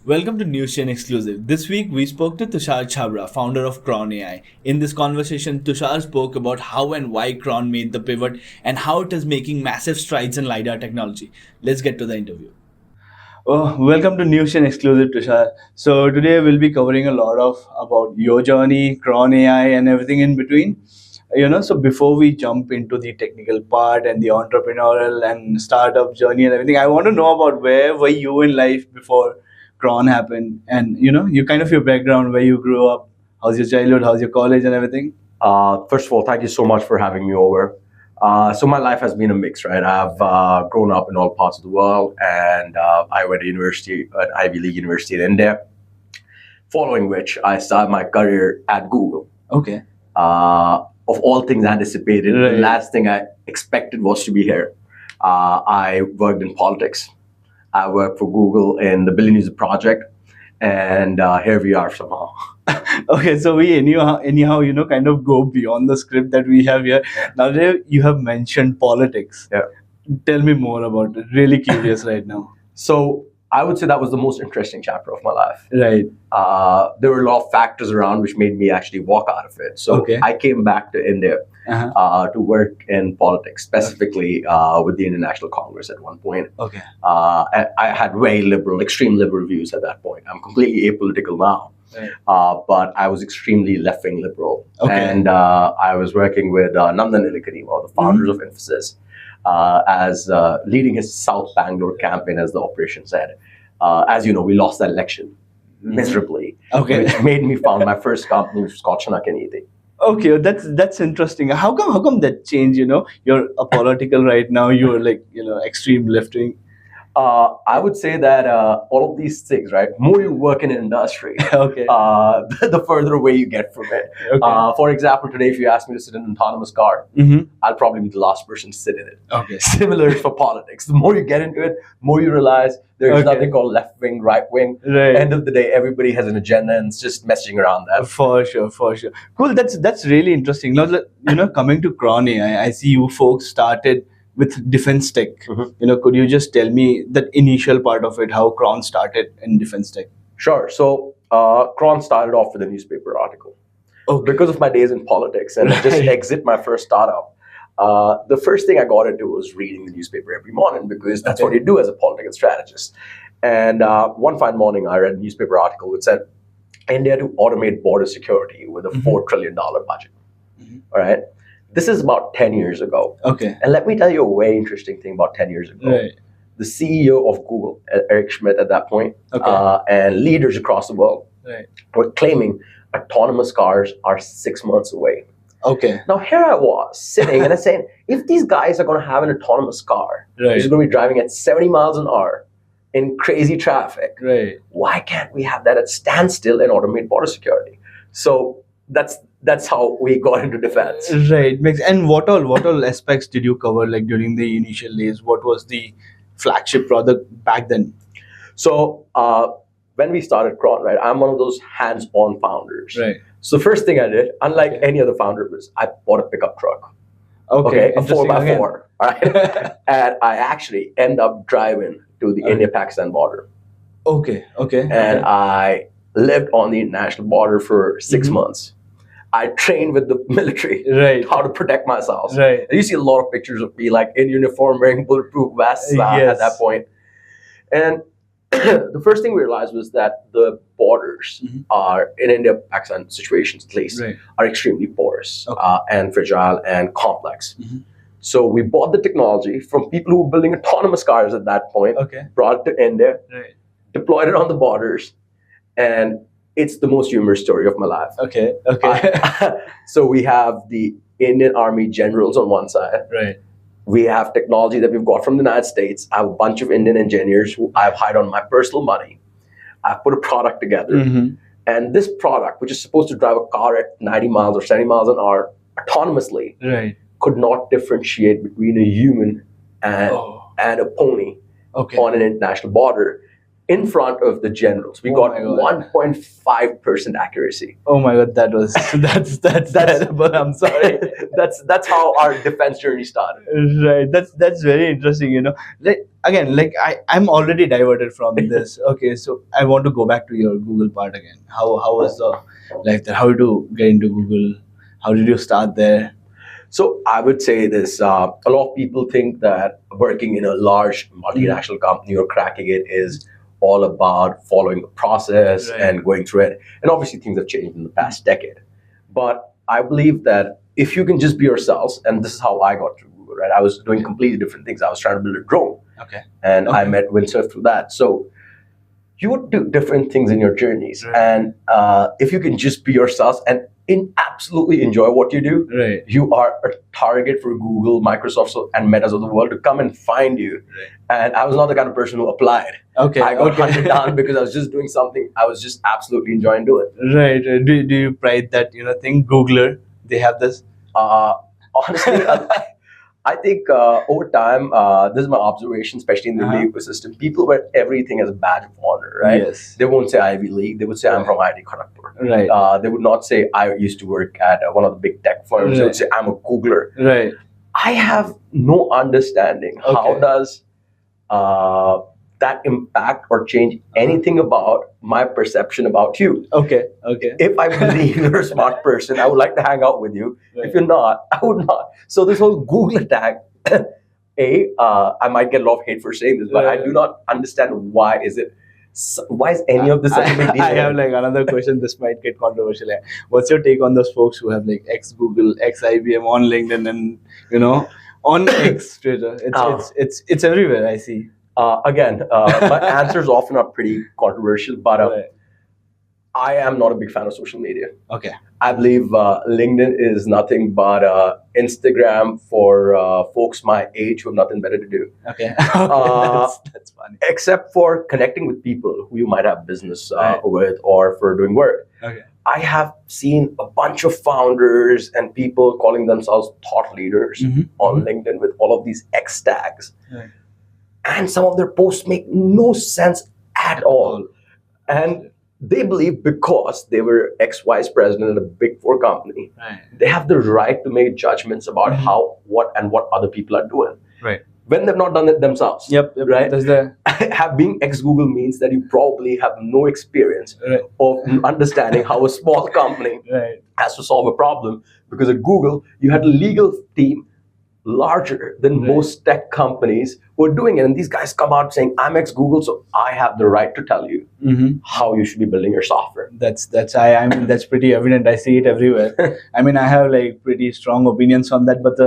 Welcome to Newzchain Exclusive. This week we spoke to Tushar Chhabra, founder of Cron AI. In this conversation, Tushar spoke about how and why Cron made the pivot and how it is making massive strides in LiDAR technology. Let's get to the interview. Oh, welcome to Newzchain Exclusive, Tushar. So today we'll be covering a lot of about your journey, Cron AI, and everything in between. So before we jump into the technical part and the entrepreneurial and startup journey and everything, I want to know about where were you in life before Cron happened, and you kind of your background, where you grew up, how's your childhood, how's your college, and everything. First of all, thank you so much for having me over. So my life has been a mix, right? I've grown up in all parts of the world, and I went to university, an Ivy League university in India. Following which, I started my career at Google. Okay. Of all things anticipated, Right. the last thing I expected was to be here. I worked in politics. I worked for Google in the Billion User Project, and here we are somehow. Okay, so we anyhow kind of go beyond the script that we have here. Now that you have mentioned politics, Yeah. tell me more about it. Really curious right now. So I would say that was the most interesting chapter of my life. Right. There were a lot of factors around which made me actually walk out of it. So Okay. I came back to India Uh-huh. to work in politics, specifically with the Indian National Congress at one point. Okay. And I had very liberal, extreme liberal views at that point. I'm completely apolitical now. Right. But I was extremely left-wing liberal. Okay. And I was working with Nandan Nilekani, one of the founders of Infosys, as leading his South Bangalore campaign as the operations head. As you know, we lost that election miserably, Okay. which made me found my first company, which was called Chanakaniti. Okay, that's interesting. How come that changed? You're apolitical right now. You're like extreme left wing. I would say that all of these things, right? More you work in an industry, Okay. the further away you get from it. Okay. For example, today, if you ask me to sit in an autonomous car, Mm-hmm. I'll probably be the last person to sit in it. Okay. Similar for politics. The more you get into it, more you realize there's Okay. nothing called left wing, right wing. Right. End of the day, everybody has an agenda and it's just messaging around that. For sure, for sure. Cool. That's really interesting. Now, coming to Cron AI, I see you folks started with defense tech. Mhm. Could you just tell me that initial part of it, how Cron started in defense tech? Sure. So, Cron started off with a newspaper article. Okay. Because of my days in politics and just Right. exit my first startup, the first thing I got into was reading the newspaper every morning because that's Okay. what you do as a political strategist. And one fine morning, I read a newspaper article which said, India to automate border security with a $4 trillion budget. Mhm. All right. This is about 10 years ago. Okay. And let me tell you a very interesting thing about 10 years ago. Right. The CEO of Google, Eric Schmidt at that point, Okay. and leaders across the world Right. were claiming autonomous cars are 6 months away. Okay. Now here I was sitting and I'm saying, if these guys are going to have an autonomous car, Right. which is going to be driving at 70 miles an hour in crazy traffic, Right. why can't we have that at standstill and automate border security? So that's how we got into defense. Right. And what all aspects did you cover like during the initial days? What was the flagship product back then? So when we started Cron, right, I'm one of those hands-on founders. Right. So the first thing I did, unlike Okay. any other founder, was I bought a pickup truck. Okay. A Interesting 4x4. All right. And I actually end up driving to the Okay. India-Pakistan border. Okay. Okay. And I lived on the international border for 6 Mhm. months. I trained with the military Right. how to protect myself. Right. And you see a lot of pictures of me like in uniform wearing bulletproof vests Yes. at that point. And the first thing we realized was that the borders Mhm. are, in India, Pakistan situations at least, Right. are extremely porous Okay. and fragile and complex. Mhm. So we bought the technology from people who were building autonomous cars at that point, Okay. brought it to India, Right. deployed it on the borders, and it's the most humorous story of my life. Okay. Okay. So we have the Indian Army generals on one side. Right. We have technology that we've got from the United States. I have a bunch of Indian engineers who I've hired on my personal money. I've put a product together. Mm-hmm. And this product, which is supposed to drive a car at 90 miles or 70 miles an hour autonomously, Right. could not differentiate between a human and, Oh. and a pony Okay. on an international border. in front of the generals. We Oh got my God. 1.5% accuracy. Oh my God, that's terrible. I'm sorry. That's how our defense journey started. Right. That's very interesting. I'm already diverted from this. Okay, so I want to go back to your Google part again. How was the life there? How did you get into Google? How did you start there? So I would say this: a lot of people think that working in a large multinational company or cracking it is all about following the process Right. and going through it. And obviously, things have changed in the past decade. But I believe that if you can just be yourselves, and this is how I got through Google, right? I was doing completely different things. I was trying to build a drone, Okay. and I Okay. met windsurf through that. So you would do different things in your journeys, Right. and if you can just be yourselves and absolutely enjoy what you do, Right. you are a target for Google, Microsoft, and Metas of the world to come and find you. Right. And I was not the kind of person who applied. Okay. I got Okay. hunted down because I was just doing something I was just absolutely enjoying doing. Right. Do you pride that thing? Googler, they have this. Honestly, I think over time, this is my observation, especially in the India ecosystem, people wear everything as a badge of honor, right? Yes. They won't say Ivy League. They would say, I'm from IIT Kharagpur. Right. They would not say, I used to work at one of the big tech firms. They would say, I'm a Googler. Right. I have no understanding. How Okay. does that impact or change anything about my perception about you? Okay. Okay. If I believe you're a smart person, I would like to hang out with you. Right. If you're not, I would not. So this whole Google attack, I might get a lot of hate for saying this, but I do not understand why is any of this such a big deal? I have like another question. This might get controversial. What's your take on those folks who have like ex Google, ex IBM on LinkedIn, and on X Twitter? It's everywhere. I see. Again, my answers often are pretty controversial, but Right. I am not a big fan of social media. Okay. I believe LinkedIn is nothing but Instagram for folks my age who have nothing better to do. Okay. That's funny. Except for connecting with people who you might have business Right. with or for doing work. Okay. I have seen a bunch of founders and people calling themselves thought leaders on LinkedIn with all of these X tags. Right. And some of their posts make no sense at all. And they believe because they were ex-vice president at a big four company, Right. they have the right to make judgments about how, what other people are doing. Right. When they've not done it themselves. Yep. Right? That's the Being ex-Google means that you probably have no experience right. of understanding how a small company Right. has to solve a problem. Because at Google, you had a legal team larger than Right. most tech companies who are doing it. And these guys come out saying, I'm ex-Google, so I have the right to tell you how you should be building your software. I mean that's pretty evident. I see it everywhere. I mean I have like pretty strong opinions on that, but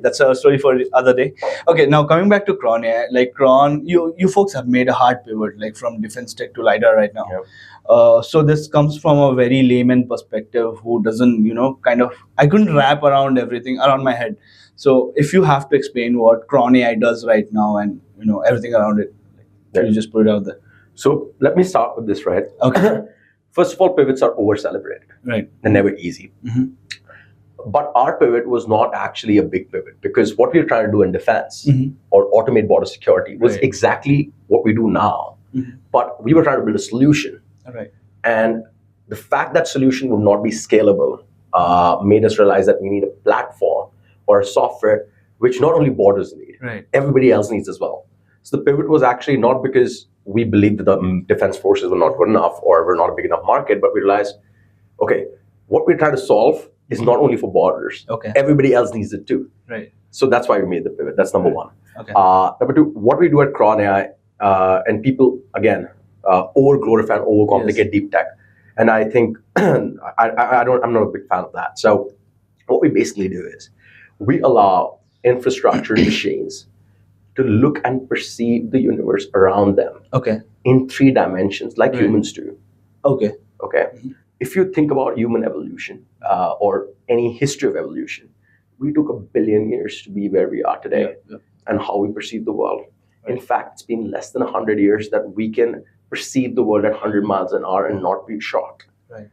that's a story for the other day. Okay, now coming back to Cron AI, like Cron, you folks have made a hard pivot, like from defense tech to LiDAR right now. Yep. So this comes from a very layman perspective who doesn't, I couldn't wrap around everything around my head. So if you have to explain what Cron AI does right now and everything around it, you just put it out there. So let me start with this, right? Okay. First of all, pivots are over-celebrated. Right. They're never easy. But our pivot was not actually a big pivot because what we were trying to do in defense or automate border security was Right. exactly what we do now. But we were trying to build a solution. Right. And the fact that solution would not be scalable made us realize that we need a platform or a software which not only borders need, Right. everybody else needs as well. So the pivot was actually not because we believed that the defense forces were not good enough or were not a big enough market, but we realized, okay, what we're trying to solve is not only for borders. Okay. Everybody else needs it too. Right. So that's why we made the pivot. That's number one. Okay. Number two, what we do at Cron AI, and people, again, over-glorify and over-complicate deep tech. And I think, I'm not a big fan of that. So what we basically do is we allow infrastructure and machines to look and perceive the universe around them Okay. in 3 dimensions like Right. humans do. Okay. Okay. If you think about human evolution or any history of evolution, we took 1 billion years to be where we are today and how we perceive the world. In fact, it's been less than 100 years that we can perceive the world at 100 miles an hour and not be shocked. Right.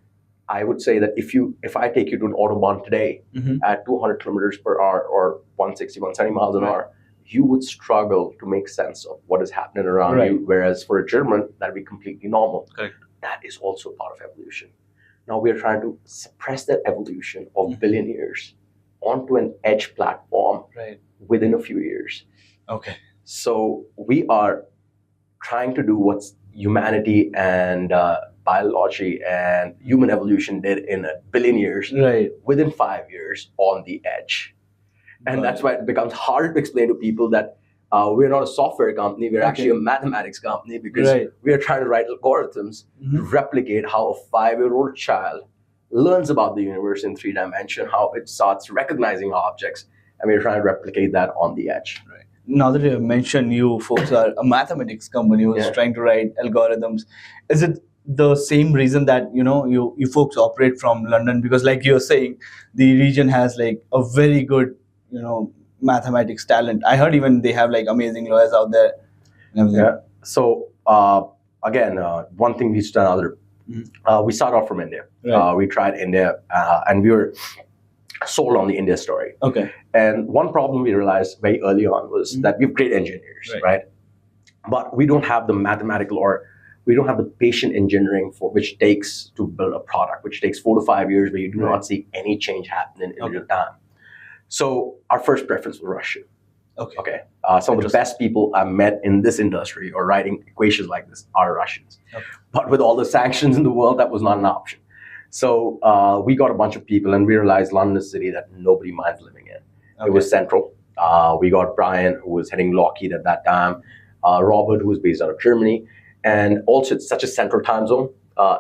I would say that if I take you to an autobahn today at 200 kilometers per hour or 160, 170 miles an hour, you would struggle to make sense of what is happening around Right. you. Whereas for a German, that'd be completely normal. Correct. That is also part of evolution. Now we are trying to suppress that evolution of billion years onto an edge platform Right. within a few years. Okay. So we are trying to do what humanity and biology and human evolution did in a billion years Right. within 5 years on the edge. And Got that's it. why it becomes hard to explain to people that we're not a software company, we're actually a mathematics company, because Right. we are trying to write algorithms to replicate how a 5-year-old child learns about the universe in 3 dimension, how it starts recognizing objects, and we're trying to replicate that on the edge. Right. Now that you have mentioned you folks are a mathematics company who's Yeah. trying to write algorithms, is it the same reason that you folks operate from London? Because like you're saying, the region has like a very good mathematics talent. I heard even they have like amazing lawyers out there and everything. Yeah. So again, one thing leads to another. We started off from India. Right. We tried India, and we were sold on the India story. Okay. And one problem we realized very early on was that we have great engineers, right? But we don't have the mathematical, or we don't have the patient engineering for which takes to build a product, which takes 4 to 5 years, where you do not see any change happening in real time. So our first preference was Russia. Okay. Some of the best people I met in this industry or writing equations like this are Russians. Okay. But with all the sanctions in the world, that was not an option. So we got a bunch of people, and we realized London is a city that nobody minds living in. Okay. It was central. We got Brian, who was heading Lockheed at that time, Robert, who was based out of Germany, and also it's such a central time zone.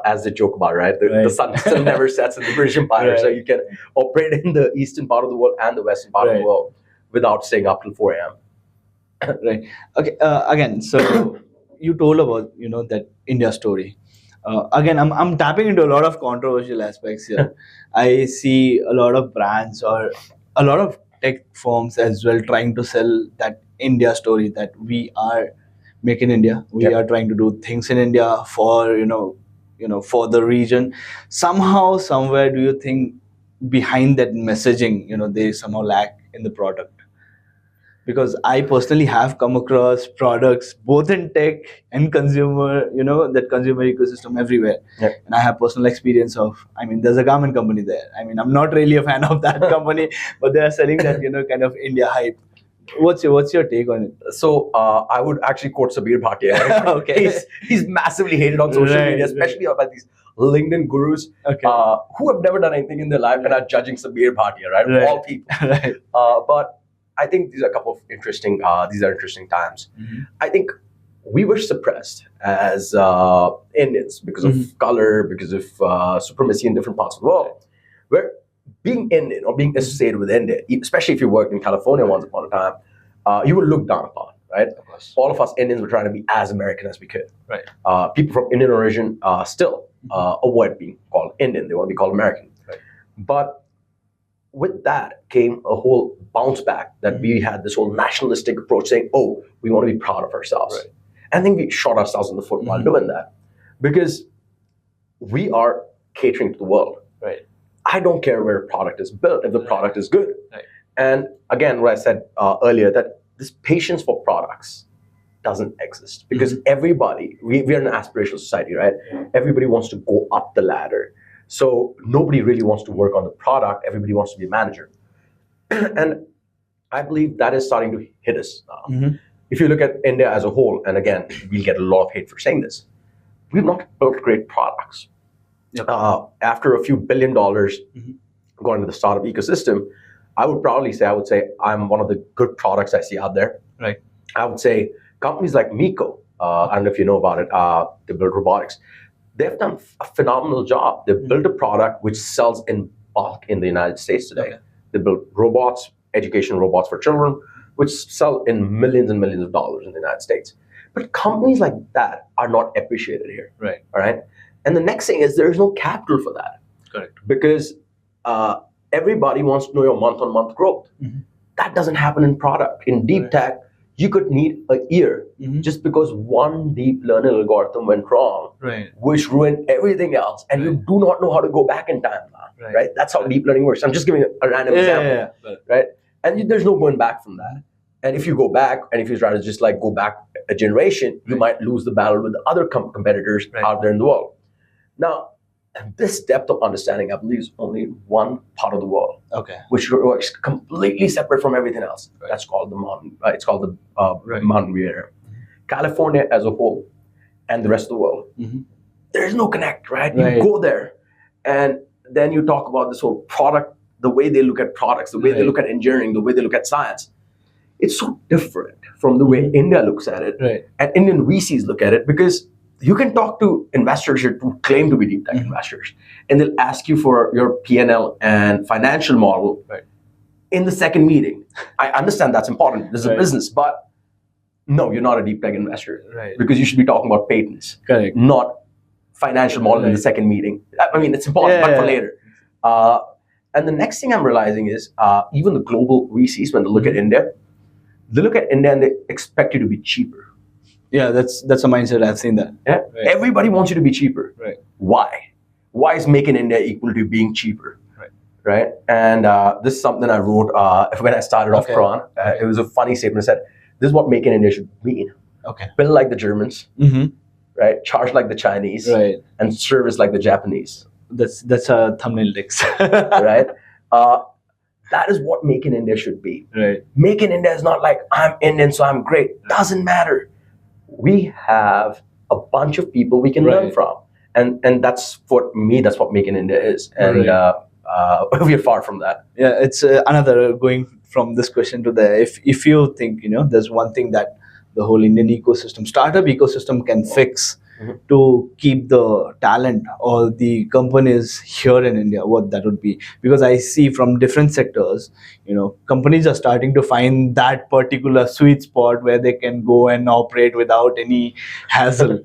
As they joke about, right? The sun still never sets in the British Empire, so you can operate in the eastern part of the world and the western part of the world without staying up till 4 a.m. Right. Okay. Again, so you told about that India story. Again, I'm tapping into a lot of controversial aspects here. I see a lot of brands or a lot of tech firms as well trying to sell that India story, that we are make in India. We are trying to do things in India for for the region. Somehow, somewhere, do you think behind that messaging, they somehow lack in the product? Because I personally have come across products both in tech and consumer, that consumer ecosystem everywhere. And I have personal experience of, there's a garment company there. I'm not really a fan of that company, but they are selling that, kind of India hype. What's your take on it? So I would actually quote Sabir Bhatia. Okay. He's massively hated on social media, especially by these LinkedIn gurus who have never done anything in their life and are judging Sabir Bhatia, right? Of all people. Right. But I think these are a couple of interesting times. I think we were suppressed as Indians because of color, because of supremacy in different parts of the world. Where being Indian or being associated with India, especially if you worked in California once upon a time, you were looked down upon, right? Of course. All of us Indians were trying to be as American as we could. Right. People from Indian origin still avoid being called Indian. They want to be called American. Right. But with that came a whole bounce back that we had this whole nationalistic approach saying, oh, we want to be proud of ourselves. Right. And I think we shot ourselves in the foot while doing that, because we are catering to the world. Right. I don't care where a product is built if the product is good. Right. And again, what I said earlier, that this patience for products doesn't exist, because everybody, we are an aspirational society, right? Everybody wants to go up the ladder. So nobody really wants to work on the product. Everybody wants to be a manager. And I believe that is starting to hit us now. If you look at India as a whole, and again, we'll get a lot of hate for saying this, we've not built great products. Yep. After a few $1 billion going into the startup ecosystem, I would say I'm one of the good products I see out there. Right. I would say companies like Miko, I don't know if you know about it, they build robotics. They've done a phenomenal job. They've built a product which sells in bulk in the United States today. Okay. They build robots, education robots for children, which sell in millions and millions of dollars in the United States. But companies like that are not appreciated here. Right. All right. And the next thing is there is no capital for that. Correct. Because everybody wants to know your month-on-month growth. That doesn't happen in product. In deep tech, you could need a year just because one deep learning algorithm went wrong, which ruined everything else, and you do not know how to go back in time now, right? That's how deep learning works. I'm just giving a random example, right? And there's no going back from that. And if you go back, and if you try to just like go back a generation, you might lose the battle with the other competitors out there in the world. Now, this depth of understanding, I believe, is only one part of the world, which works completely separate from everything else. That's called the mountain. It's called the mountain view area. California as a whole, and the rest of the world, there's no connect, right? You go there, and then you talk about this whole product, the way they look at products, the way they look at engineering, the way they look at science. It's so different from the way India looks at it, and Indian VCs look at it, because you can talk to investors who claim to be deep tech investors, and they'll ask you for your P&L and financial model in the second meeting. I understand that's important. This is a business, but no, you're not a deep tech investor, because you should be talking about patents, not financial model in the second meeting. I mean, it's important, but for later. And the next thing I'm realizing is even the global VCs, when they look at India, they look at India and they expect you to be cheaper. Yeah, that's a mindset. I've seen that. Yeah, everybody wants you to be cheaper. Why? Why is Make in India equal to being cheaper? Right? And this is something I wrote when I started off Cron. It was a funny statement. It said, "This is what Make in India should mean. Build like the Germans, right? Charge like the Chinese, and service like the Japanese." That's a thumbnail text. Right? That is what Make in India should be. Make in India is not like, I'm Indian, so I'm great. Doesn't matter. We have a bunch of people we can learn from. And that's what Make in India is. And we are far from that. Yeah, it's another, going from this question to there. If you think, there's one thing that the whole Indian ecosystem, startup ecosystem can fix to keep the talent or the companies here in India, what that would be. Because I see from different sectors, companies are starting to find that particular sweet spot where they can go and operate without any hassle.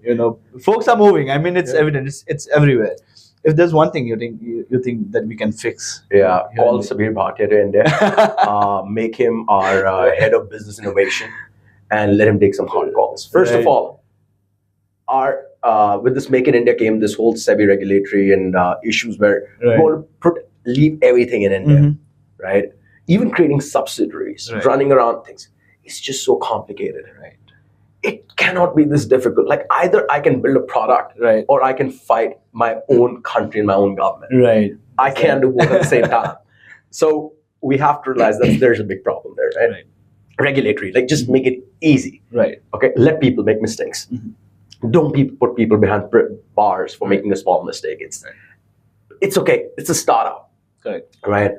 Folks are moving. I mean, it's evident. It's everywhere. If there's one thing you think that we can fix, call Sabir Bhatia to India, make him our head of business innovation, and let him take some hard calls. First of all, with this Make in India came this whole SEBI regulatory and issues where we want to leave everything in India, right? Even creating subsidiaries, running around things, it's just so complicated. It cannot be this difficult. Like, either I can build a product, or I can fight my own country and my own government. I can't do both at the same time. So we have to realize that there's a big problem there, right? Regulatory, like, just make it easy. Okay, let people make mistakes. Don't put people behind bars for making a small mistake. It's okay. It's a startup. Right?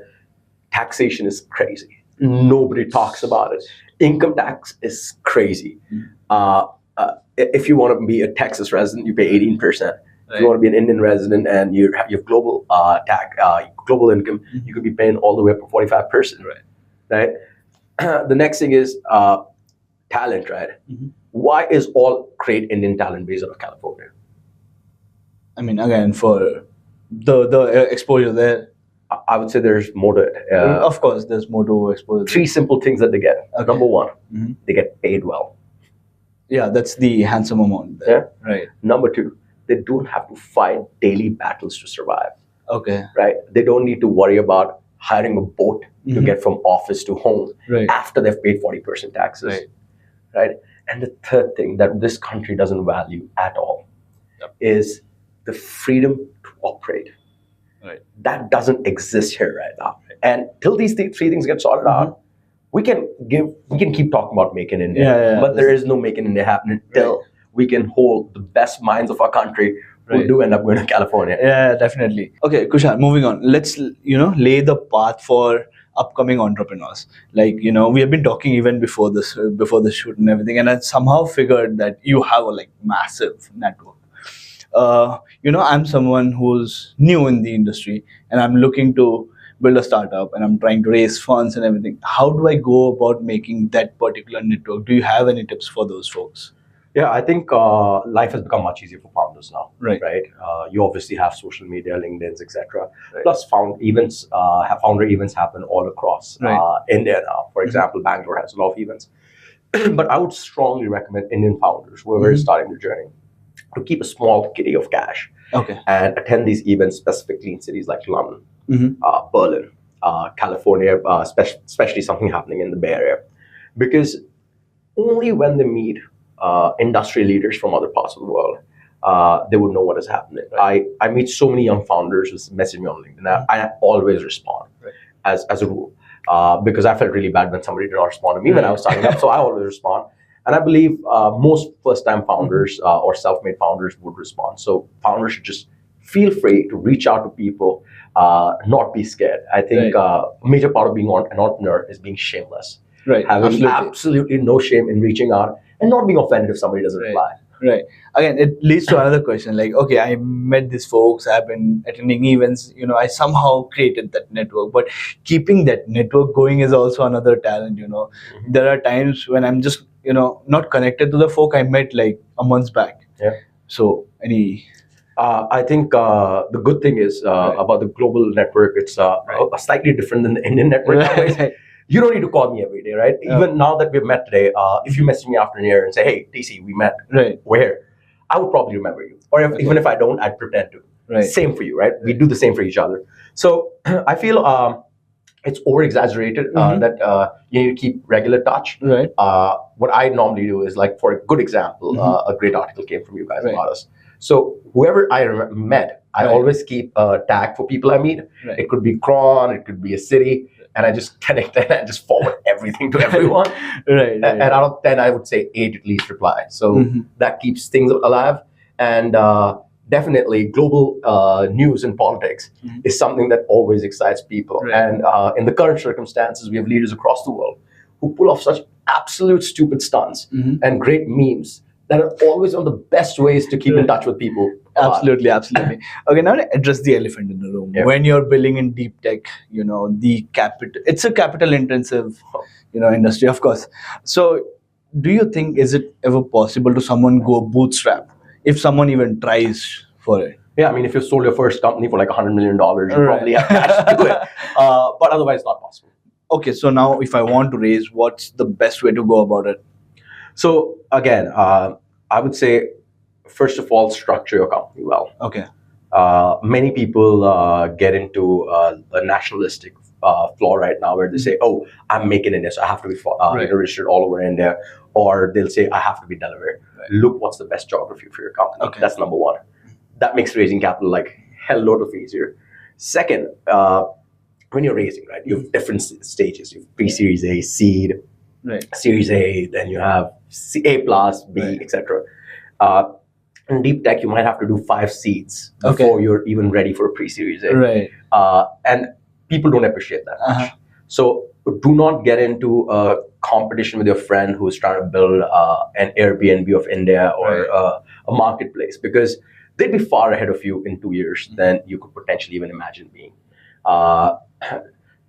Taxation is crazy. Nobody talks about it. Income tax is crazy. If you want to be a Texas resident, you pay 18%. If you want to be an Indian resident and you have global global income, you could be paying all the way up to 45%. Right? The next thing is talent, right? Why is all great Indian talent based out of California? I mean, again, for the exposure there. I would say there's more to it. Of course, there's more to exposure. 3 simple things that they get. Number 1, they get paid well. Yeah, that's the handsome amount there. Number 2, they don't have to fight daily battles to survive. Right? They don't need to worry about hiring a boat to get from office to home after they've paid 40% taxes. Right? And the third thing that this country doesn't value at all is the freedom to operate. That doesn't exist here right now. And till these 3 things get sorted out, we can keep talking about Make in India, but there is no Make in India happening till we can hold the best minds of our country who do end up going to California. Yeah, definitely. Okay, Tushar, moving on. Let's lay the path for upcoming entrepreneurs. Like, we have been talking even before the shoot and everything, and I somehow figured that you have a massive network. I'm someone who's new in the industry, and I'm looking to build a startup, and I'm trying to raise funds and everything. How do I go about making that particular network? Do you have any tips for those folks? Yeah, I think life has become much easier for founders now. Right? You obviously have social media, LinkedIn's, etc. Plus, founder events happen all across India now. For example, Bangalore has a lot of events. But I would strongly recommend Indian founders, whoever is starting their journey, to keep a small kitty of cash and attend these events specifically in cities like London, Berlin, California, especially something happening in the Bay Area. because only when they meet industry leaders from other parts of the world, they would know what is happening. I meet so many young founders who message me on LinkedIn. I always respond as a rule, because I felt really bad when somebody did not respond to me when I was starting up. So I always respond. And I believe most first-time founders or self-made founders would respond. So founders should just feel free to reach out to people, not be scared. I think a major part of being an entrepreneur is being shameless. Right. Having absolutely no shame in reaching out and not being offended if somebody doesn't reply. Right. Again, it leads to another question. Like, okay, I met these folks, I've been attending events, I somehow created that network. But keeping that network going is also another talent, There are times when I'm just, not connected to the folk I met like a month back. Yeah. So, I think the good thing is about the global network, it's slightly different than the Indian network. Right. You don't need to call me every day, right? Even now that we've met today, if you message me after a year and say, hey, TC, we met, where? I would probably remember you. Or even if I don't, I'd pretend to. Right. Same for you, right? We do the same for each other. So I feel it's over-exaggerated that you need to keep regular touch. Right. What I normally do is, like, for a good example, a great article came from you guys about us. So whoever I met, I always keep a tag for people I meet. Right. It could be Cron, it could be a city. And I just connect that and just forward everything to everyone. Right. And out of 10, I would say 8 at least reply. So that keeps things alive. And definitely global news and politics is something that always excites people. Right. And in the current circumstances, we have leaders across the world who pull off such absolute stupid stunts and great memes that are always one of the best ways to keep in touch with people. Absolutely. Okay, now to address the elephant in the room. Yeah. When you're building in deep tech, it's a capital intensive, industry, of course. So do you think, is it ever possible to someone go bootstrap if someone even tries for it? Yeah, I mean, if you sold your first company for like $100 million, you probably have cash to do it. But otherwise, not possible. Okay, so now if I want to raise, what's the best way to go about it? So again, I would say, first of all, structure your company well. Okay. Many people get into a nationalistic flaw right now where they say, oh, I'm making India, so I have to be registered all over India. Or they'll say, I have to be Delaware. Right. Look, what's the best geography for your company? Okay. That's number one. That makes raising capital like hell load of easier. Second, when you're raising, right, you have different stages. You have pre-series A, seed, series A, then you have A plus, B, etc. In deep tech, you might have to do 5 seeds before you're even ready for a pre-series A. Right. And people don't appreciate that much. So do not get into a competition with your friend who's trying to build an Airbnb of India or a marketplace, because they'd be far ahead of you in 2 years than you could potentially even imagine being.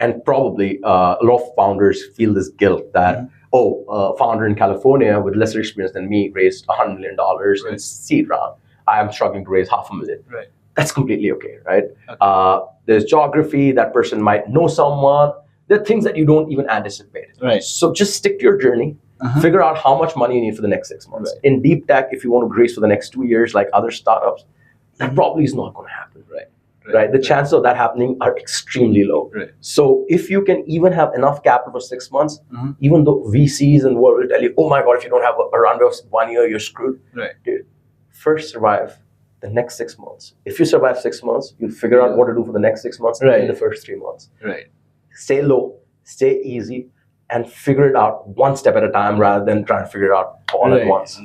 And probably a lot of founders feel this guilt that, a founder in California with lesser experience than me raised $100 million in seed round. I am struggling to raise $500,000. Right. That's completely okay, right? There's geography, that person might know someone. There are things that you don't even anticipate. Right. So just stick to your journey, figure out how much money you need for the next 6 months. Right. In deep tech, if you want to raise for the next 2 years, like other startups, that probably is not going to happen. Right. The chances of that happening are extremely low. Right. So if you can even have enough capital for 6 months, even though VCs and world will tell you, oh my God, if you don't have a runway of 1 year, you're screwed. Right. Dude, first survive the next 6 months. If you survive 6 months, you'll figure out what to do for the next 6 months in the first 3 months. Right. Stay low, stay easy, and figure it out one step at a time rather than trying to figure it out all at once.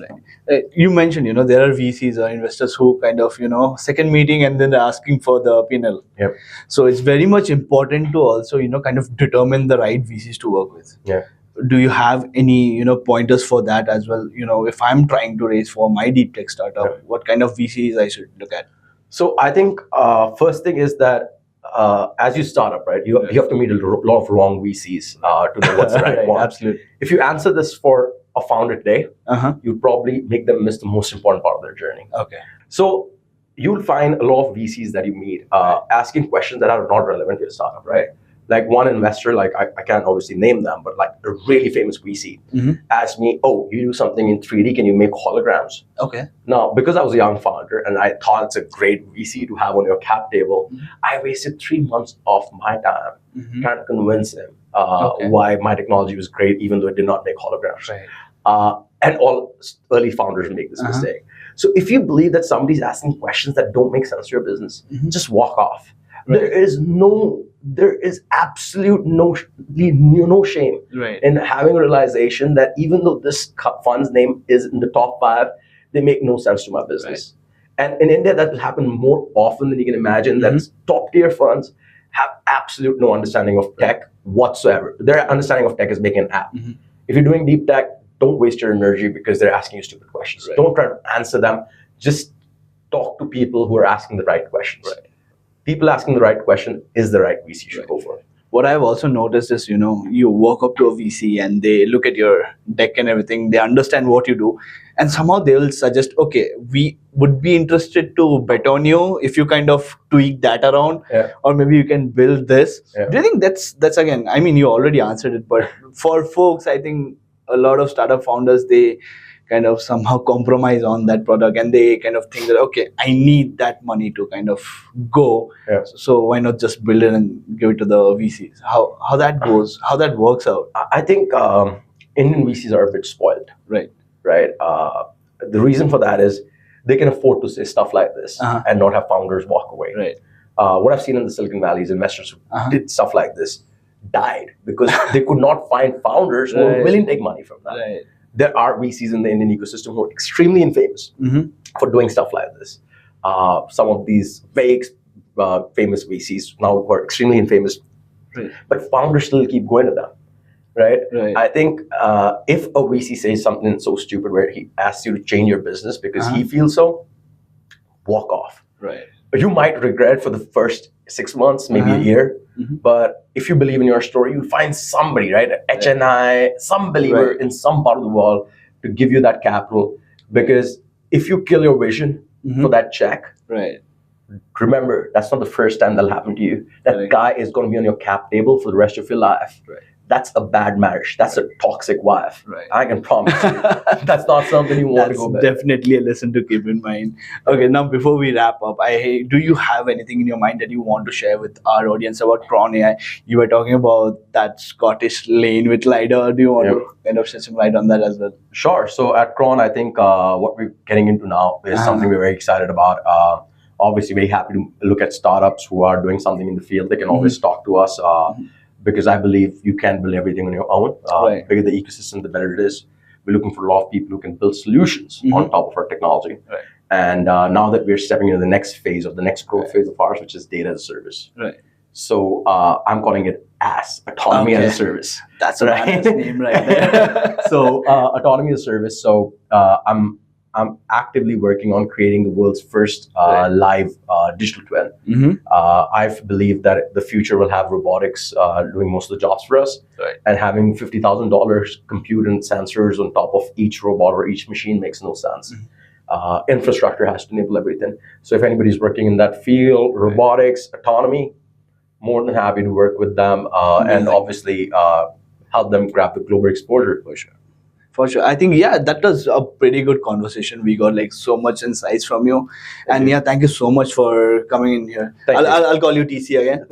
Right. You mentioned, there are VCs or investors who kind of, second meeting and then they're asking for the P&L. Yep. So it's very much important to also, kind of determine the right VCs to work with. Yeah. Do you have any, pointers for that as well? If I'm trying to raise for my deep tech startup, what kind of VCs I should look at? So I think first thing is that as you start up, right, you have to meet a lot of wrong VCs to know what's the right one. Absolutely. If you answer this for a founder today, you'd probably make them miss the most important part of their journey. Okay. So you'll find a lot of VCs that you meet asking questions that are not relevant to your startup, right? like one investor, like I can't obviously name them, but like a really famous VC asked me, "Oh, you do something in 3D? Can you make holograms?" Okay. Now, because I was a young founder and I thought it's a great VC to have on your cap table, I wasted 3 months of my time trying to convince him why my technology was great, even though it did not make holograms. Right. And all early founders make this mistake. So if you believe that somebody's asking questions that don't make sense to your business, just walk off. Right. There is absolute no shame in having a realization that even though this fund's name is in the top 5, they make no sense to my business. Right. And in India, that will happen more often than you can imagine. That top tier funds have absolute no understanding of tech whatsoever. Their understanding of tech is making an app. If you're doing deep tech, don't waste your energy because they're asking you stupid questions. Right. Don't try to answer them. Just talk to people who are asking the right questions. Right. People asking the right question is the right VC you should go for. What I've also noticed is, you walk up to a VC and they look at your deck and everything. They understand what you do. And somehow they will suggest, okay, we would be interested to bet on you if you kind of tweak that around, or maybe you can build this. Do you think that's again, I mean, you already answered it, but for folks, I think a lot of startup founders, they kind of somehow compromise on that product and they kind of think that, okay, I need that money to kind of go. So why not just build it and give it to the VCs? How that goes, how that works out? I think Indian VCs are a bit spoiled. Right. The reason for that is they can afford to say stuff like this and not have founders walk away. Right. What I've seen in the Silicon Valley is investors who did stuff like this died because they could not find founders who were willing to take money from them. Right. There are VCs in the Indian ecosystem who are extremely infamous for doing stuff like this. Some of these fake famous VCs now who are extremely infamous, but founders still keep going to them. Right? I think if a VC says something so stupid where he asks you to change your business because he feels so, walk off. Right. You might regret it for the first 6 months, maybe a year. But if you believe in your story, you'll find somebody, right? HNI, some believer in some part of the world to give you that capital. Because if you kill your vision for that check, remember, that's not the first time that'll happen to you. That guy is going to be on your cap table for the rest of your life. That's a bad marriage. That's a toxic wife. I can promise you. That's not something you want to go back. That's definitely a lesson to keep in mind. Okay, now before we wrap up, do you have anything in your mind that you want to share with our audience about Cron AI? You were talking about that Scottish lane with LiDAR. Do you want to kind of shed some light on that as well? Sure. So at Cron, I think what we're getting into now is something we're very excited about. Obviously, very happy to look at startups who are doing something in the field. They can always talk to us. Because I believe you can build everything on your own. The bigger the ecosystem, the better it is. We're looking for a lot of people who can build solutions on top of our technology. And now that we're stepping into the next phase of the next growth phase of ours, which is data as a service. So I'm calling it AS, Autonomy as a Service. That's a nice name right there. So Autonomy as a Service. So I'm actively working on creating the world's first live digital twin. I believe that the future will have robotics doing most of the jobs for us. And having $50,000 compute and sensors on top of each robot or each machine makes no sense. Infrastructure has to enable everything. So if anybody's working in that field, robotics, autonomy, more than happy to work with them and obviously help them grab the global exposure. For sure. I think, that was a pretty good conversation. We got like so much insights from you. Thank you so much for coming in here. I'll call you TC again.